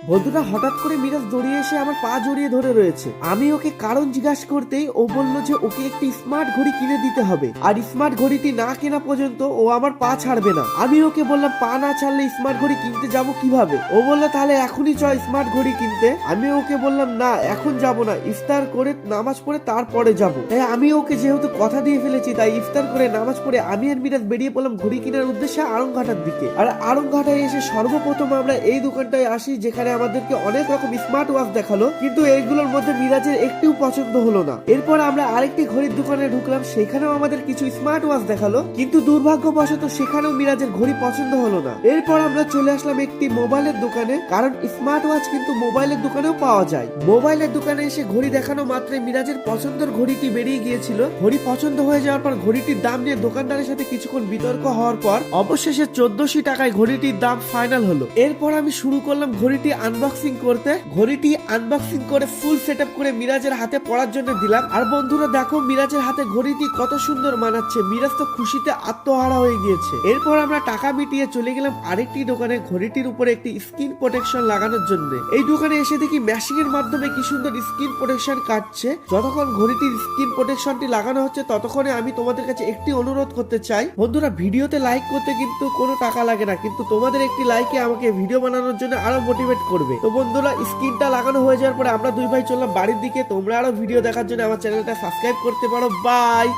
বন্ধুটা হঠাৎ করে মিরাজ দৌড়িয়ে এসে আমার পা জড়িয়ে ধরে রয়েছে। আমি ওকে কারণ জিজ্ঞাসা করতেই ও বলল যে ওকে একটি স্মার্ট ঘড়ি কিনে দিতে হবে, আর স্মার্ট ঘড়িটি না কেনা পর্যন্ত ও আমার পা ছাড়বে না। আমি ওকে বললাম পা না ছাড়লে স্মার্ট ঘড়ি কিনতে যাব কিভাবে। ও বলল তাহলে এখনই চল স্মার্ট ঘড়ি কিনতে। আমি ওকে বললাম না এখন যাব না, ইফতার করে নামাজ পড়ে তারপরে যাব। তাই আমি ওকে যেহেতু কথা দিয়ে ফেলেছি তাই ইফতার করে নামাজ পড়ে আমি আর মিরাজ বেরিয়ে পড়লাম ঘড়ি কেনার উদ্দেশ্যে আড়ংঘাটার দিকে। আর আড়ংঘাটায় এসে সর্বপ্রথম আমরা এই দোকানটায় আসি যেখানে আমাদেরকে অনেক রকম স্মার্ট ওয়াচ দেখালো, কিন্তু এইগুলোর মধ্যে মিরাজের একটিও পছন্দ হলো না। এরপর আমরা আরেকটি ঘড়ির দোকানে ঢুকলাম, সেখানেও আমাদের কিছু স্মার্ট ওয়াচ দেখালো, কিন্তু দুর্ভাগ্যবশত সেখানেও মিরাজের ঘড়ি পছন্দ হলো না। এরপর আমরা চলে আসলাম একটি মোবাইলের দোকানে, কারণ স্মার্ট ওয়াচ কিন্তু মোবাইলের দোকানেও পাওয়া যায়। মোবাইলের দোকানে এসে ঘড়ি দেখানো মাত্রই মিরাজের পছন্দের ঘড়িটি বেরিয়ে গিয়েছিল। ঘড়ি পছন্দ হয়ে যাওয়ার পর ঘড়িটির দাম নিয়ে দোকানদারের সাথে কিছুক্ষণ বিতর্ক হওয়ার পর অবশেষে 1400 টাকায় ঘড়িটির দাম ফাইনাল হলো। এরপর আমি শুরু করলাম ঘড়িটি আনবক্সিং করতে। ঘড়িটি আনবক্সিং করে ফুল সেটআপ করে মিরাজের হাতে পড়ার জন্য দিলাম। আর বন্ধুরা দেখো মিরাজের হাতে ঘড়িটি কত সুন্দর মানাচ্ছে, মিরাজ তো খুশিতে আত্মহারা হয়ে গিয়েছে। এরপর আমরা টাকা মিটিয়ে চলে গেলাম আরেকটি দোকানে ঘড়িটির উপরে একটি স্কিন প্রোটেকশন লাগানোর জন্য। এই দোকানে এসে দেখি মেশিং এর মাধ্যমে কি সুন্দর স্কিন প্রোটেকশন কাটছে। যতক্ষণ ঘড়িটির স্কিন প্রোটেকশনটি লাগানো হচ্ছে ততক্ষণে আমি তোমাদের কাছে একটি অনুরোধ করতে চাই, বন্ধুরা ভিডিওতে লাইক করতে কিন্তু কোনো টাকা লাগে না, কিন্তু তোমাদের একটি লাইকে আমাকে ভিডিও বানানোর জন্য আরো মোটিভেট করবে। তো বন্ধুরা স্ক্রিনটা লাগানো হয়ে যাওয়ার পরে আমরা দুই ভাই চললাম বাড়ির দিকে। তোমরা আরো ভিডিও দেখার জন্য আমার চ্যানেলটা সাবস্ক্রাইব করতে পারো। বাই।